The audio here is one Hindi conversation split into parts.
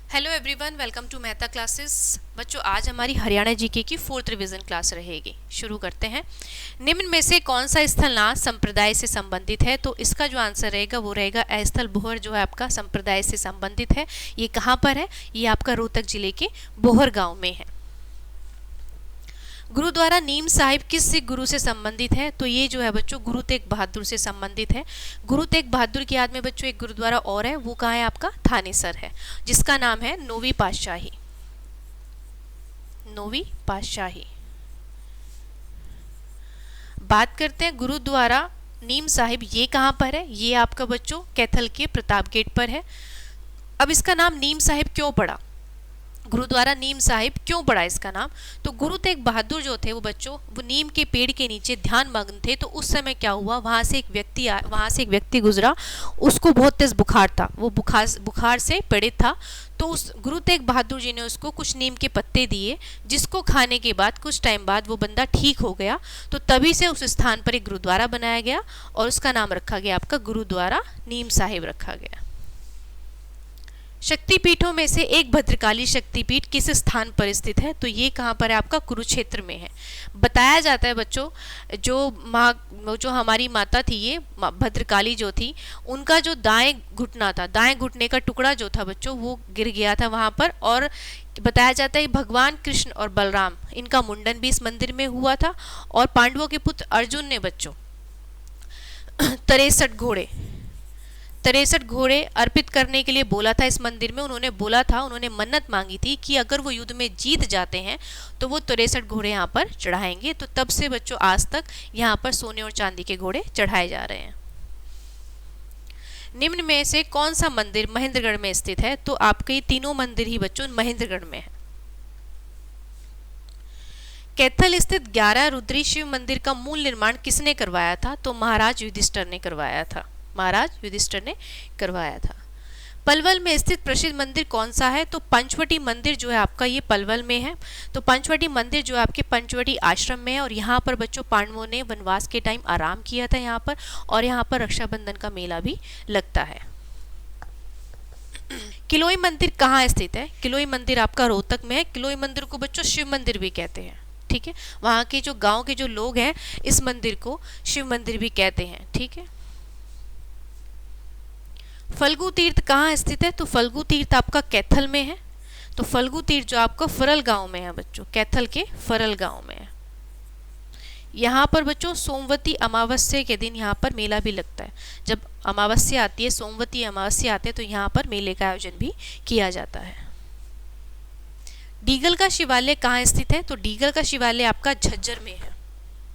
Hello everyone, welcome to Mehta classes. बच्चों, आज हमारी हरियाणा जीके की 4th रिवीजन क्लास रहेगी। शुरू करते हैं। निम्न में से कौन सा स्थल नाथ संप्रदाय से संबंधित है? तो इसका जो आंसर रहेगा वो रहेगा स्थल बोहर, जो है आपका संप्रदाय से संबंधित है। ये कहाँ पर है? ये आपका रोहतक जिले के बोहर गांव में है। गुरुद्वारा नीम साहिब किस सिख गुरु से संबंधित है? तो ये जो है बच्चों गुरु तेग बहादुर से संबंधित है। गुरु तेग बहादुर की याद में बच्चों एक गुरुद्वारा और है, वो कहाँ है? आपका थानेसर है, जिसका नाम है नौवीं पातशाही। नौवीं पातशाही। बात करते हैं गुरुद्वारा नीम साहिब, ये कहाँ पर है? ये आपका बच्चों कैथल के प्रताप गेट पर है। अब इसका नाम नीम साहिब क्यों पड़ा? गुरुद्वारा नीम साहिब क्यों पड़ा इसका नाम? तो गुरु तेग बहादुर जो थे वो बच्चों, वो नीम के पेड़ के नीचे ध्यान मग्न थे। तो उस समय क्या हुआ, वहां से एक व्यक्ति गुजरा, उसको बहुत तेज बुखार था, वो बुखार से पीड़ित था। तो उस गुरु तेग बहादुर जी ने उसको कुछ नीम के पत्ते दिए, जिसको खाने के बाद कुछ टाइम बाद वो बंदा ठीक हो गया। तो तभी से उस स्थान पर एक गुरुद्वारा बनाया गया और उसका नाम रखा गया आपका गुरुद्वारा नीम साहिब रखा गया। शक्तिपीठों में से एक भद्रकाली शक्तिपीठ किस स्थान पर स्थित है? तो ये कहाँ पर है? आपका कुरुक्षेत्र में है। बताया जाता है बच्चों, जो हमारी माता थी, ये भद्रकाली जो थी, उनका जो दाएं घुटना था, दाएं घुटने का टुकड़ा जो था बच्चों, वो गिर गया था वहां पर। और बताया जाता है भगवान कृष्ण और बलराम, इनका मुंडन भी इस मंदिर में हुआ था। और पांडवों के पुत्र अर्जुन ने बच्चों 63 घोड़े अर्पित करने के लिए बोला था इस मंदिर में। उन्होंने बोला था, उन्होंने मन्नत मांगी थी कि अगर वो युद्ध में जीत जाते हैं तो वो 63 घोड़े यहाँ पर चढ़ाएंगे। तो तब से बच्चों आज तक यहाँ पर सोने और चांदी के घोड़े चढ़ाए जा रहे हैं। निम्न में से कौन सा मंदिर महेंद्रगढ़ में स्थित है? तो आपके ये तीनों मंदिर ही बच्चों महेंद्रगढ़ में है। कैथल स्थित 11 रुद्री शिव मंदिर का मूल निर्माण किसने करवाया था? तो महाराज युधिष्ठिर ने करवाया था। महाराज युधिष्ठिर ने करवाया था। पलवल में स्थित प्रसिद्ध मंदिर कौन सा है? तो पंचवटी मंदिर जो है आपका ये पलवल में है। तो पंचवटी मंदिर जो है आपके पंचवटी आश्रम में है। और यहाँ पर बच्चों पांडवों ने वनवास के टाइम आराम किया था यहाँ पर, और यहाँ पर रक्षाबंधन का मेला भी लगता है। किलोई मंदिर कहाँ स्थित है? किलोई मंदिर आपका रोहतक में है। किलोई मंदिर को बच्चों शिव मंदिर भी कहते हैं, ठीक है। वहाँ के जो गांव के जो लोग हैं इस मंदिर को शिव मंदिर भी कहते हैं, ठीक है। फल्गु तीर्थ कहाँ स्थित है? तो फल्गु तीर्थ आपका कैथल में है। तो फल्गु तीर्थ जो आपका फरल गांव में है बच्चों, कैथल के फरल गांव में है। यहाँ पर बच्चों सोमवती अमावस्या के दिन यहाँ पर मेला भी लगता है। जब अमावस्या आती है, सोमवती अमावस्या आती है, तो यहाँ पर मेले का आयोजन भी किया जाता है। डीगल का शिवालय कहाँ स्थित है? तो डीगल का शिवालय आपका झज्जर में है।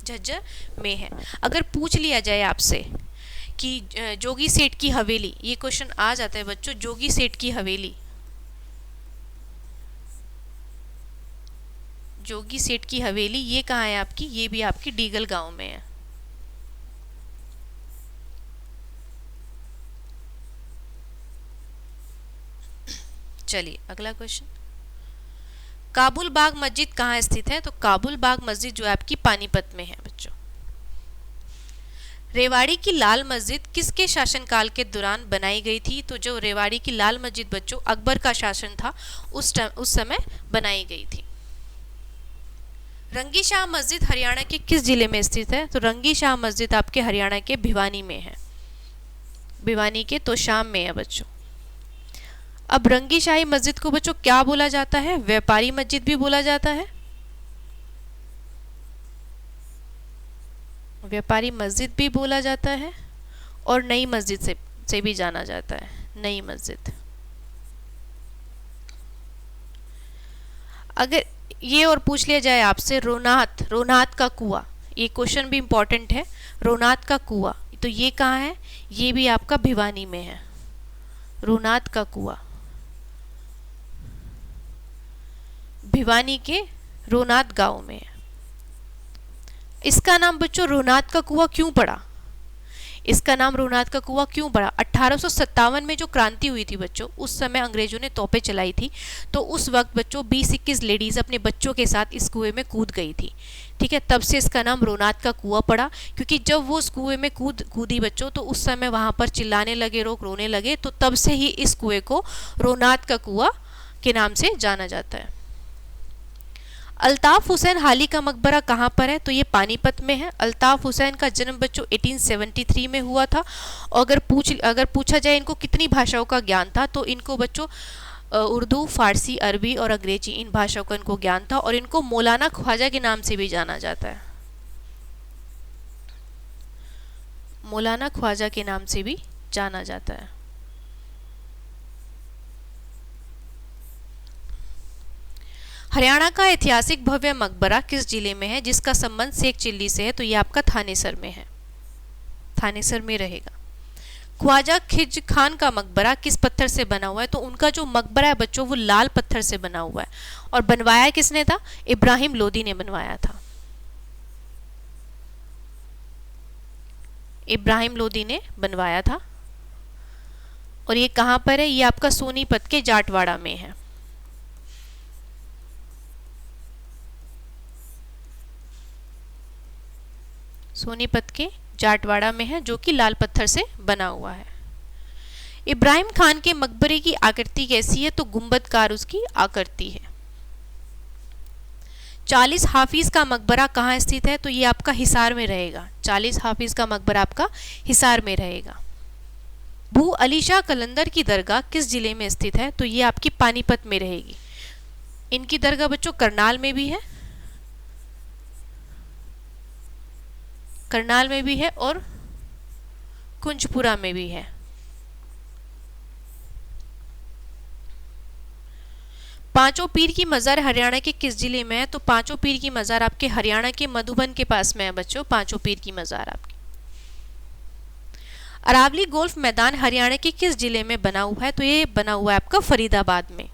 झज्जर में है। अगर पूछ लिया जाए आपसे कि जोगी सेठ की हवेली, ये क्वेश्चन आ जाता है बच्चों, जोगी सेठ की हवेली, जोगी सेठ की हवेली ये कहाँ है आपकी? ये भी आपकी डीगल गांव में है। चलिए अगला क्वेश्चन। काबुल बाग मस्जिद कहाँ स्थित है? तो काबुल बाग मस्जिद जो है आपकी पानीपत में है बच्चों। रेवाड़ी की लाल मस्जिद किसके शासनकाल के दौरान बनाई गई थी? तो जो रेवाड़ी की लाल मस्जिद बच्चों अकबर का शासन था उस समय बनाई गई थी। रंगी शाह मस्जिद हरियाणा के किस जिले में स्थित है? तो रंगी शाह मस्जिद आपके हरियाणा के भिवानी में है। भिवानी के तोशाम में है बच्चों। अब रंगी शाही मस्जिद को बच्चों क्या बोला जाता है? व्यापारी मस्जिद भी बोला जाता है। व्यापारी मस्जिद भी बोला जाता है और नई मस्जिद से भी जाना जाता है, नई मस्जिद। अगर ये और पूछ लिया जाए आपसे रोनाथ का कुआं, ये क्वेश्चन भी इंपॉर्टेंट है। रोनाथ का कुआं तो ये कहाँ है? ये भी आपका भिवानी में है। रोनाथ का कुआं भिवानी के रोनाथ गांव में है। इसका नाम बच्चों रोनाथ का कुआं क्यों पड़ा? इसका नाम रोनाथ का कुआं क्यों पड़ा? 1857 में जो क्रांति हुई थी बच्चों, उस समय अंग्रेजों ने तोपें चलाई थी। तो उस वक्त बच्चों 20-21 लेडीज अपने बच्चों के साथ इस कुएं में कूद गई थी, ठीक है। तब से इसका नाम रोनाथ का कुआं पड़ा, क्योंकि जब वो उस कुएं में कूदी बच्चों, तो उस समय वहां पर चिल्लाने लगे, रोने लगे। तो तब से ही इस कुएं को रोनाथ का कुआं के नाम से जाना जाता है। अल्ताफ हुसैन हाली का मकबरा कहाँ पर है? तो ये पानीपत में है। अल्ताफ हुसैन का जन्म बच्चों 1873 में हुआ था। और अगर पूछा जाए इनको कितनी भाषाओं का ज्ञान था, तो इनको बच्चों उर्दू, फारसी, अरबी और अंग्रेजी, इन भाषाओं का इनको ज्ञान था। और इनको मौलाना ख्वाजा के नाम से भी जाना जाता है। मौलाना ख्वाजा के नाम से भी जाना जाता है। हरियाणा का ऐतिहासिक भव्य मकबरा किस जिले में है जिसका संबंध शेख चिल्ली से है? तो ये आपका थानेसर में है, थानेसर में रहेगा। ख्वाजा खिज खान का मकबरा किस पत्थर से बना हुआ है? तो उनका जो मकबरा है बच्चों वो लाल पत्थर से बना हुआ है। और बनवाया किसने था? इब्राहिम लोदी ने बनवाया था। इब्राहिम लोदी ने बनवाया था। और ये कहां पर है? ये आपका सोनीपत के जाटवाड़ा में है। सोनीपत के जाटवाड़ा में है, जो कि लाल पत्थर से बना हुआ है। इब्राहिम खान के मकबरे की आकृति कैसी है? तो गुंबदकार उसकी आकृति है। 40 हाफिज का मकबरा कहाँ स्थित है? तो ये आपका हिसार में रहेगा। 40 हाफिज का मकबरा आपका हिसार में रहेगा। भू अली शाह कलंदर की दरगाह किस जिले में स्थित है? तो ये आपकी पानीपत में रहेगी। इनकी दरगाह बच्चों करनाल में भी है, करनाल में भी है और कुंजपुरा में भी है। पांचों पीर की मजार हरियाणा के किस जिले में है? तो पांचों पीर की मजार आपके हरियाणा के मधुबन के पास में है बच्चों, पांचों पीर की मजार आपकी। अरावली गोल्फ मैदान हरियाणा के किस जिले में बना हुआ है? तो ये बना हुआ है आपका फरीदाबाद में।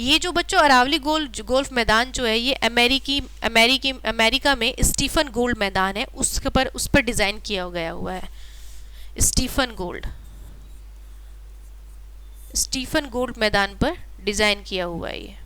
ये जो बच्चों अरावली गोल्फ मैदान जो है ये अमेरिका में स्टीफन गोल्ड मैदान है, उस पर डिजाइन किया गया हुआ है। स्टीफन गोल्ड मैदान पर डिजाइन किया हुआ है ये।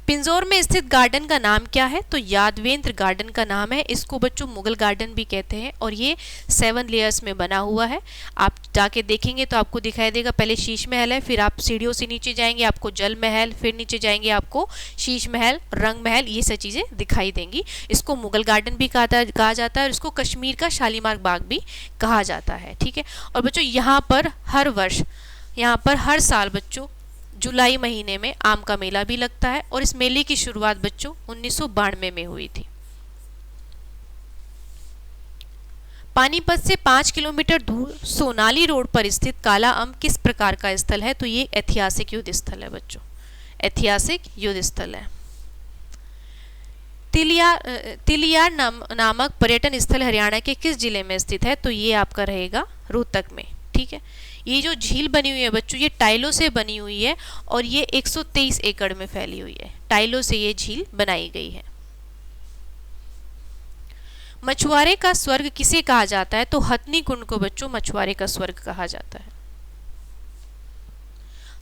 पिंजौर में स्थित गार्डन का नाम क्या है? तो यादवेंद्र गार्डन का नाम है। इसको बच्चों मुगल गार्डन भी कहते हैं। और ये 7 लेयर्स में बना हुआ है। आप जाके देखेंगे तो आपको दिखाई देगा, पहले शीश महल है, फिर आप सीढ़ियों से नीचे जाएंगे आपको जल महल, फिर नीचे जाएंगे आपको शीश महल, रंग महल, ये सब चीज़ें दिखाई देंगी। इसको मुगल गार्डन भी कहा जाता है और इसको कश्मीर का शालीमार बाग भी कहा जाता है। ठीक है। और बच्चों यहाँ पर हर साल बच्चों जुलाई महीने में आम का मेला भी लगता है। और इस मेले की शुरुआत बच्चों 1992 में हुई थी। पानीपत से 5 किलोमीटर दूर सोनाली रोड पर स्थित काला अम्ब किस प्रकार का स्थल है? तो ये ऐतिहासिक युद्ध स्थल है बच्चों, ऐतिहासिक युद्ध स्थल है। तिलियार नामक पर्यटन स्थल हरियाणा के किस जिले में स्थित है? तो ये आपका रहेगा रोहतक में। ठीक है। ये जो झील बनी हुई है बच्चों ये टाइलों से बनी हुई है और ये 123 एकड़ में फैली हुई है। टाइलों से ये झील बनाई गई है। मछुआरे का स्वर्ग किसे कहा जाता है? तो हथनी कुंड को बच्चों मछुआरे का स्वर्ग कहा जाता है।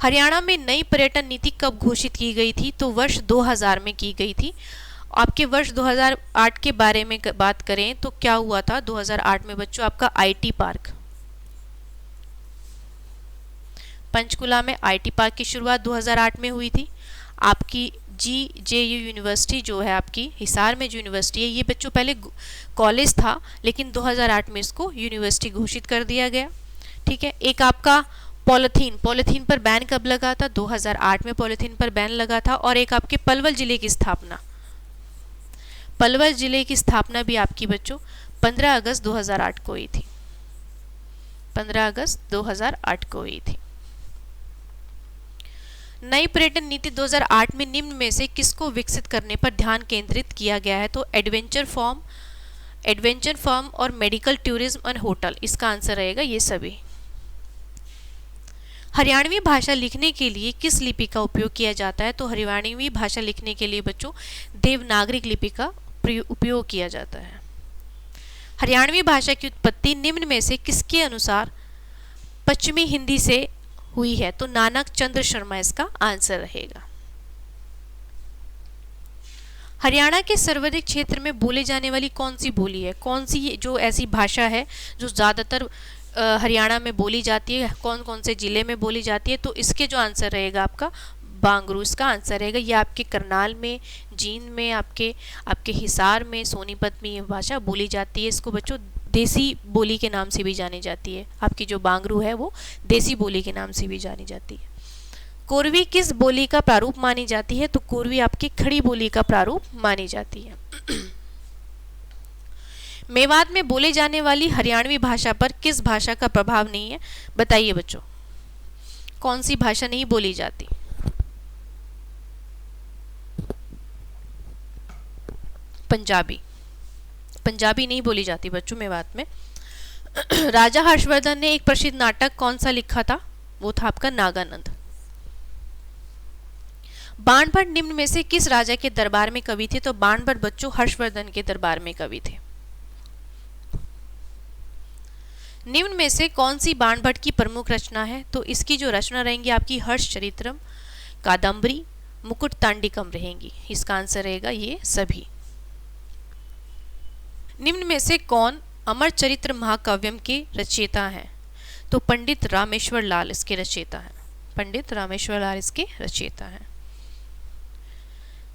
हरियाणा में नई पर्यटन नीति कब घोषित की गई थी? तो वर्ष 2000 में की गई थी। आपके वर्ष 2008 के बारे में बात करें तो क्या हुआ था 2008 में बच्चों? आपका आईटी पार्क, पंचकुला में आईटी पार्क की शुरुआत 2008 में हुई थी। आपकी GJU यूनिवर्सिटी जो है आपकी हिसार में जो यूनिवर्सिटी है ये बच्चों पहले कॉलेज था, लेकिन 2008 में इसको यूनिवर्सिटी घोषित कर दिया गया। ठीक है। एक आपका पॉलीथीन पर बैन कब लगा था? 2008 में पॉलीथीन पर बैन लगा था। और एक आपके पलवल जिले की स्थापना भी आपकी बच्चों 15 अगस्त 2008 को हुई थी। 15 अगस्त 2008 को हुई थी। नई पर्यटन नीति 2008 में निम्न में से किसको विकसित करने पर ध्यान केंद्रित किया गया है? तो एडवेंचर फॉर्म और मेडिकल टूरिज्म और होटल, इसका आंसर रहेगा ये सभी। हरियाणवी भाषा लिखने के लिए किस लिपि का उपयोग किया जाता है? तो हरियाणवी भाषा लिखने के लिए बच्चों देवनागरी लिपि का उपयोग किया जाता है। हरियाणवी भाषा की उत्पत्ति निम्न में से किसके अनुसार पश्चिमी हिंदी से हुई है? तो नानक चंद्र शर्मा इसका आंसर रहेगा। हरियाणा के सर्वाधिक क्षेत्र में बोले जाने वाली कौन सी बोली है? कौन सी जो ऐसी भाषा है जो ज्यादातर हरियाणा में बोली जाती है, कौन कौन से ज़िले में बोली जाती है, तो इसके जो आंसर रहेगा आपका बांगरू, इसका आंसर रहेगा। ये आपके करनाल में, जींद में, आपके हिसार में, सोनीपत में ये भाषा बोली जाती है। इसको बच्चों देसी बोली के नाम से भी जानी जाती है। आपकी जो बांगरू है वो देसी बोली के नाम से भी जानी जाती है। कोरवी किस बोली का प्रारूप मानी जाती है? तो कोरवी आपकी खड़ी बोली का प्रारूप मानी जाती है। मेवात में बोले जाने वाली हरियाणवी भाषा पर किस भाषा का प्रभाव नहीं है? बताइए बच्चों, कौन सी भाषा नहीं बोली जाती? पंजाबी। पंजाबी नहीं बोली जाती बच्चों मेवात में। राजा हर्षवर्धन ने एक प्रसिद्ध नाटक कौन सा लिखा था? वो था आपका नागानंद। बाणभट्ट निम्न में से किस राजा के दरबार में कवि थे? तो बाणभट्ट बच्चों हर्षवर्धन के दरबार में कवि थे। निम्न में से कौन सी बाणभट्ट की प्रमुख रचना है? तो इसकी जो रचना रहेंगी आपकी हर्षचरित्रम, कादम्बरी, मुकुट तांडिकम रहेंगी। इसका आंसर रहेगा ये सभी। निम्न में से कौन अमर चरित्र महाकाव्यम के रचयिता हैं? तो पंडित रामेश्वर लाल इसके रचयिता हैं। पंडित रामेश्वर लाल इसके रचयिता हैं।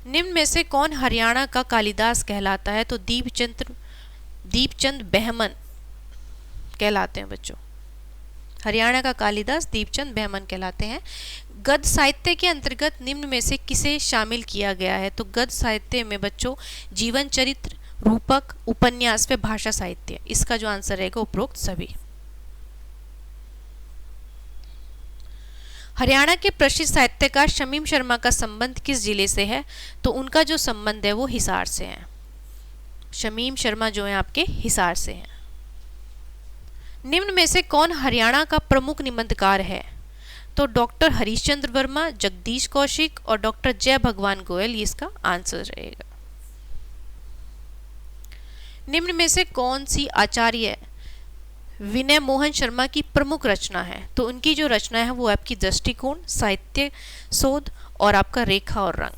निम्न में से कौन हरियाणा का कालिदास कहलाता है? तो दीपचंद बहमन कहलाते हैं बच्चों। हरियाणा का कालिदास दीपचंद बहमन कहलाते हैं। गद्य साहित्य के अंतर्गत निम्न में से किसे शामिल किया गया है? तो गद्य साहित्य में बच्चों जीवन चरित्र, रूपक, उपन्यास व भाषा साहित्य। इसका जो आंसर रहेगा उपरोक्त सभी। हरियाणा के प्रसिद्ध साहित्यकार शमीम शर्मा का संबंध किस जिले से है? तो उनका जो संबंध है वो हिसार से है। शमीम शर्मा जो है आपके हिसार से हैं। निम्न में से कौन हरियाणा का प्रमुख निबंधकार है? तो डॉक्टर हरीशचंद्र वर्मा, जगदीश कौशिक और डॉक्टर जय भगवान गोयल, ये इसका आंसर रहेगा। निम्न में से कौन सी आचार्य विनय मोहन शर्मा की प्रमुख रचना है? तो उनकी जो रचना है वो आपकी दृष्टिकोण, साहित्य शोध और आपका रेखा और रंग।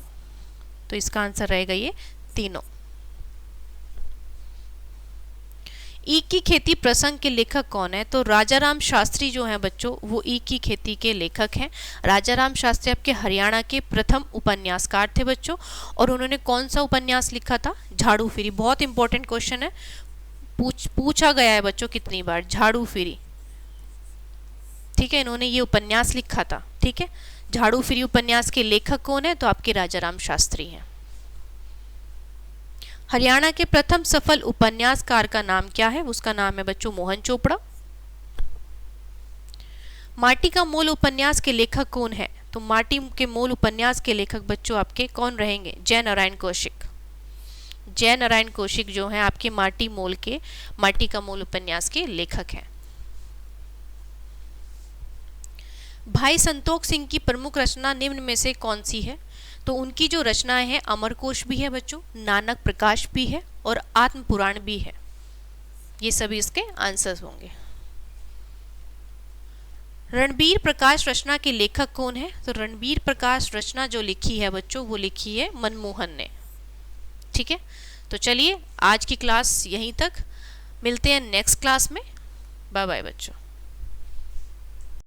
तो इसका आंसर रहेगा ये तीनों। ईख की खेती प्रसंग के लेखक कौन है? तो राजाराम शास्त्री जो हैं बच्चों वो ईख की खेती के लेखक हैं। राजाराम शास्त्री आपके हरियाणा के प्रथम उपन्यासकार थे बच्चों। और उन्होंने कौन सा उपन्यास लिखा था? झाड़ू फिरी। बहुत इंपॉर्टेंट क्वेश्चन है, पूछा गया है बच्चों कितनी बार, झाड़ू फिरी। ठीक है, इन्होंने ये उपन्यास लिखा था। ठीक है, झाड़ू फिरी उपन्यास के लेखक कौन है? तो आपके राजाराम शास्त्री हैं। हरियाणा के प्रथम सफल उपन्यासकार का नाम क्या है? उसका नाम है बच्चों मोहन चोपड़ा। माटी का मोल उपन्यास के लेखक कौन है? तो माटी के मोल उपन्यास के लेखक बच्चों आपके कौन रहेंगे? जय नारायण कौशिक। जय नारायण कौशिक जो हैं आपके माटी का मोल उपन्यास के लेखक हैं। भाई संतोख सिंह की प्रमुख रचना निम्न में से कौन सी है? तो उनकी जो रचनाएं हैं अमरकोश भी है बच्चों, नानक प्रकाश भी है और आत्म पुराण भी है। ये सभी इसके आंसर्स होंगे। रणबीर प्रकाश रचना के लेखक कौन है? तो रणबीर प्रकाश रचना जो लिखी है बच्चों वो लिखी है मनमोहन ने। ठीक है, तो चलिए आज की क्लास यहीं तक, मिलते हैं नेक्स्ट क्लास में। बाय बाय बच्चों।